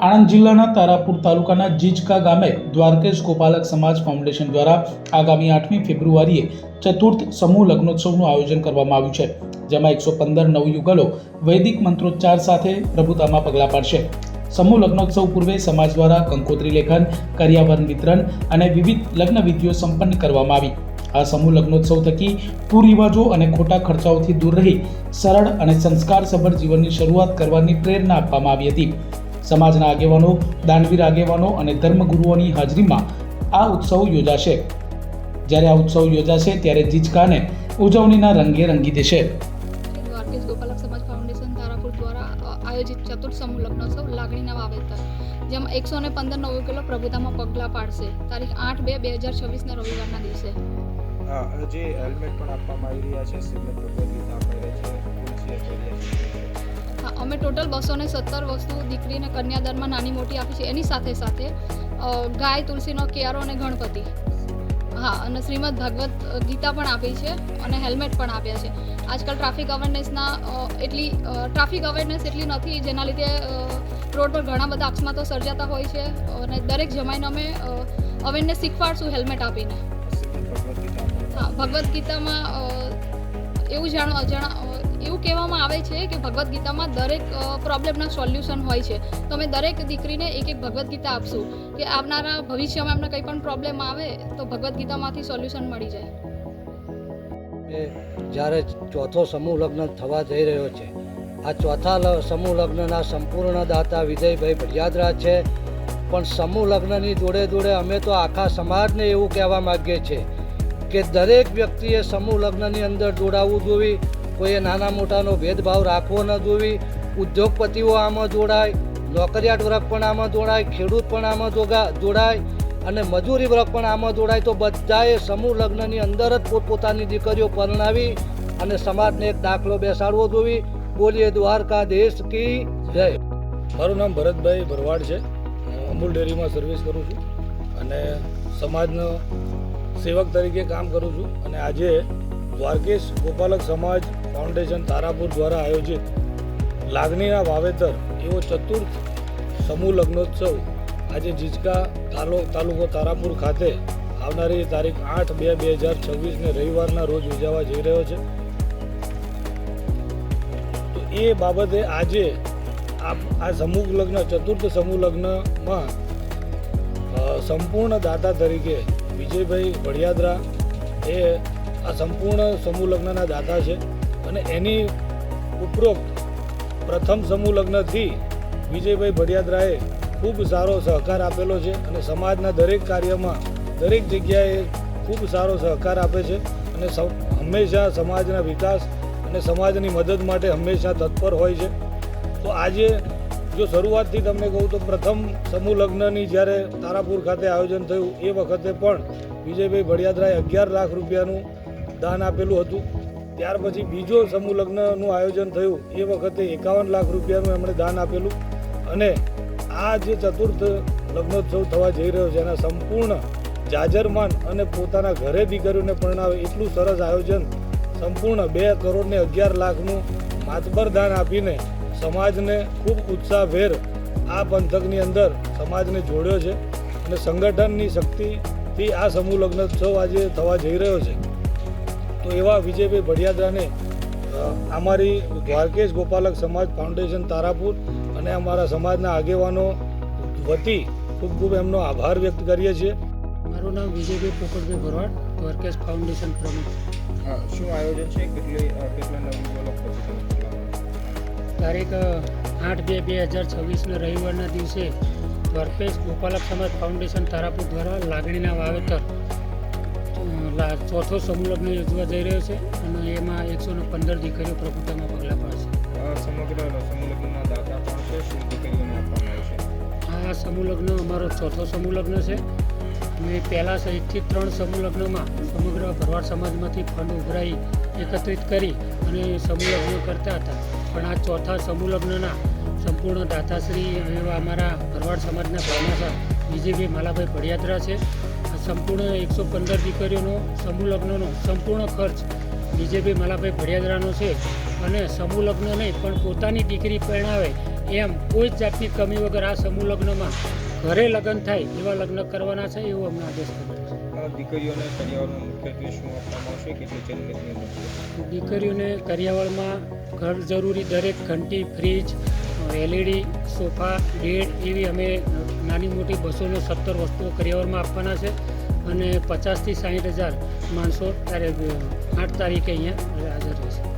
આણંદ જિલ્લાના તારાપુર તાલુકાના જીચકા ગામે દ્વારકેશ ગોપાલક સમાજ ફાઉન્ડેશન દ્વારા આગામી 8મી ફેબ્રુઆરીએ ચતુર્થ સમૂહ લગ્નોત્સવનું આયોજન કરવામાં આવ્યું છે, જેમાં 115 નવયુગલો વૈદિક મંત્રોચ્ચાર સાથે પ્રભુતામાં પગલાં પાડશે. સમૂહ લગ્નોત્સવ પૂર્વે સમાજ દ્વારા કંકોત્રી લેખન, કરિયાવરણ વિતરણ અને વિવિધ લગ્ન વિધિઓ સંપન્ન કરવામાં આવી. આ સમૂહ લગ્નોત્સવ થકી કુરિવાજો અને ખોટા ખર્ચાઓથી દૂર રહી સરળ અને સંસ્કારસભર જીવનની શરૂઆત કરવાની પ્રેરણા આપવામાં આવી હતી. સમાજના આગેવાનો, દાનવીર આગેવાનો અને ધર્મગુરુઓની હાજરીમાં આ ઉત્સવ યોજાશે. જ્યારે આ ઉત્સવ યોજાશે ત્યારે જીચકાને ઉજવણીના રંગે રંગી દેશે. દ્વારકેશ ગોપાલક સમાજ ફાઉન્ડેશન તારાપુર દ્વારા આયોજિત ચતુર્થ સમૂહ લગ્નોત્સવ લાગણીના વાવેતર, જેમાં 115 નવયુગલો પ્રભુતામાં પગલાં પાડશે. તારીખ 8/2/2026 રવિવારના દિવસે. જે હેલ્મેટ પણ આપવામાં આવી રહ્યા છે, શ્રીમદ ભગવદ ગીતા આપી રહી છે, તુલસી આપી રહ્યા છે. અમે ટોટલ 217 વસ્તુ દીકરીને કન્યાદાનમાં નાની મોટી આપી છે. એની સાથે સાથે ગાય, તુલસીનો ક્યારો અને ગણપતિ, અને શ્રીમદ ભગવદ ગીતા પણ આપી છે અને હેલ્મેટ પણ આપ્યા છે. આજકાલ ટ્રાફિક અવેરનેસ એટલી નથી, જેના લીધે રોડ પર ઘણા બધા અકસ્માતો સર્જાતા હોય છે અને દરેક જમાઈને અમે અવેરનેસ શીખવાડશું હેલ્મેટ આપીને. ભગવદ ગીતામાં એવું કહેવામાં આવે છે કે ભગવદ ગીતામાં દરેક પ્રોબ્લેમના સોલ્યુશન હોય છે. તો અમે દરેક દીકરીને એક ભગવદ ગીતા આપશું કે આવનારા ભવિષ્યમાં એમને કંઈ પણ પ્રોબ્લેમ આવે તો ભગવદ ગીતામાંથી સોલ્યુશન મળી જાય. જ્યારે ચોથો સમૂહ લગ્ન થવા જઈ રહ્યો છે, આ ચોથા સમૂહ લગ્નના સંપૂર્ણ દાતા વિજયભાઈ ભડિયાદરા છે. પણ સમૂહ લગ્નની જોડે અમે તો આખા સમાજને એવું કહેવા માગીએ છીએ કે દરેક વ્યક્તિએ સમૂહ લગ્નની અંદર જોડાવવું જોઈએ. કોઈએ નાના મોટાનો ભેદભાવ રાખવો ન જોઈએ. ઉદ્યોગપતિઓ આમાં જોડાય, નોકરિયાત વર્ગ પણ આમાં જોડાય, ખેડૂત પણ આમાં જોડાય અને મજૂરી વર્ગ પણ આમાં જોડાય. તો બધાએ સમૂહ લગ્નની અંદર જ પોતપોતાની દીકરીઓ પરણાવી અને સમાજને એક દાખલો બેસાડવો જોઈએ. બોલીએ દ્વારકાધીશ કી જય. મારું નામ ભરતભાઈ ભરવાડ છે. હું અમૂલ ડેરીમાં સર્વિસ કરું છું અને સમાજનો સેવક તરીકે કામ કરું છું. અને આજે દ્વારકેશ ગોપાલક સમાજ ફાઉન્ડેશન તારાપુર દ્વારા આયોજિત લાગણીના વાવેતર એવો ચતુર્થ સમૂહ લગ્નોત્સવ આજે જીચકા તાલુકો તારાપુર ખાતે આવનારી તારીખ 8/2/2026 રવિવારના રોજ ઉજવવા જઈ રહ્યો છે. તો એ બાબતે આજે આ સમૂહ લગ્ન, ચતુર્થ સમૂહ લગ્નમાં સંપૂર્ણ દાતા તરીકે વિજયભાઈ ભડિયાદરા એ આ સંપૂર્ણ સમૂહ લગ્નના દાતા છે. અને એની ઉપરોક્ત પ્રથમ સમૂહ લગ્નથી વિજયભાઈ ભડિયાદરાએ ખૂબ સારો સહકાર આપેલો છે અને સમાજના દરેક કાર્યમાં, દરેક જગ્યાએ ખૂબ સારો સહકાર આપે છે અને હંમેશા સમાજના વિકાસ અને સમાજની મદદ માટે હંમેશા તત્પર હોય છે. તો આજે જો શરૂઆતથી તમને કહું તો પ્રથમ સમૂહ લગ્નની જ્યારે તારાપુર ખાતે આયોજન થયું એ વખતે પણ વિજયભાઈ ભડિયાદરાએ 11 લાખ રૂપિયાનું દાન આપેલું હતું. ત્યાર પછી બીજો સમૂહ લગ્નનું આયોજન થયું એ વખતે 51 લાખ રૂપિયાનું એમણે દાન આપેલું. અને આ જે ચતુર્થ લગ્નોત્સવ થવા જઈ રહ્યો છે એના સંપૂર્ણ જાજરમાન અને પોતાના ઘરે દીકરીઓને પરણાવે એટલું સરસ આયોજન, સંપૂર્ણ 2 કરોડ ને 11 લાખનું માતબર દાન આપીને સમાજને ખૂબ ઉત્સાહભેર આ પંથકની અંદર સમાજને જોડ્યો છે. અને સંગઠનની શક્તિથી આ સમૂહ લગ્નોત્સવ આજે થવા જઈ રહ્યો છે. તો એવા વિજયભાઈ ભડિયાદરાને અમારી દ્વારકેશ ગોપાલક સમાજ ફાઉન્ડેશન તારાપુર અને અમારા સમાજના આગેવાનો વતી ખૂબ એમનો આભાર વ્યક્ત કરીએ છીએ. મારું નામ વિજયભાઈ પોપટભાઈ ભરવાડ, દ્વારકેશ ફાઉન્ડેશન પ્રમુખ. શું આયોજન છે? કેટલા નવયુગલો તારીખ 8/2/2026 રવિવારના દિવસે દ્વારકેશ ગોપાલક સમાજ ફાઉન્ડેશન તારાપુર દ્વારા લાગણીના વાવેતર ચોથો સમૂહ લગ્ન યોજવા જઈ રહ્યો છે અને એમાં 115 દીકરીઓ પ્રભુતામાં પગલાં પાડશે. સમગ્ર સમૂહ લગ્નના દાતા પણ છે, શું દીકરીઓને આપવામાં આવે છે? આ સમૂહ લગ્ન અમારો ચોથો સમૂહ લગ્ન છે. અમે પહેલાં 1થી 3 સમૂહ લગ્નમાં સમગ્ર ભરવાડ સમાજમાંથી ફંડ ઉભરાઈ એકત્રિત કરી અને સમૂહ લગ્ન કરતા હતા. પણ આ ચોથા સમૂહ લગ્નના સંપૂર્ણ દાતાશ્રી એવા અમારા ભરવાડ સમાજના ભાવનાસા વિજયભાઈ માલાભાઈ ભડિયાદરા છે. સંપૂર્ણ 115 દીકરીઓનો સમૂહ લગ્નનો સંપૂર્ણ ખર્ચ વિજયભાઈ માલાભાઈ ભડિયાદરાનો છે. અને સમૂહ લગ્ન નહીં પણ પોતાની દીકરી પરણાવે એમ કોઈ જ જાતની કમી વગર આ સમૂહ લગ્નમાં ઘરે લગ્ન થાય એવા લગ્ન કરવાના છે એવું અમને આદેશ કર્યો છે. દીકરીઓને કરિયાવરમાં મુખ્યત્વે શું આપવામાં આવશે, કેટલી જરૂરિયાતની અંદર છે? દીકરીઓને કરિયાવળમાં ઘર જરૂરી દરેક ઘંટી, ફ્રીજ, LED, સોફા, બેડ એવી અમે નાની મોટી 270 વસ્તુઓ કરિયાવરમાં આપવાના છે અને 50,000 થી 60,000 માણસો 8 તારીખે અહીંયા હાજર રહેશે.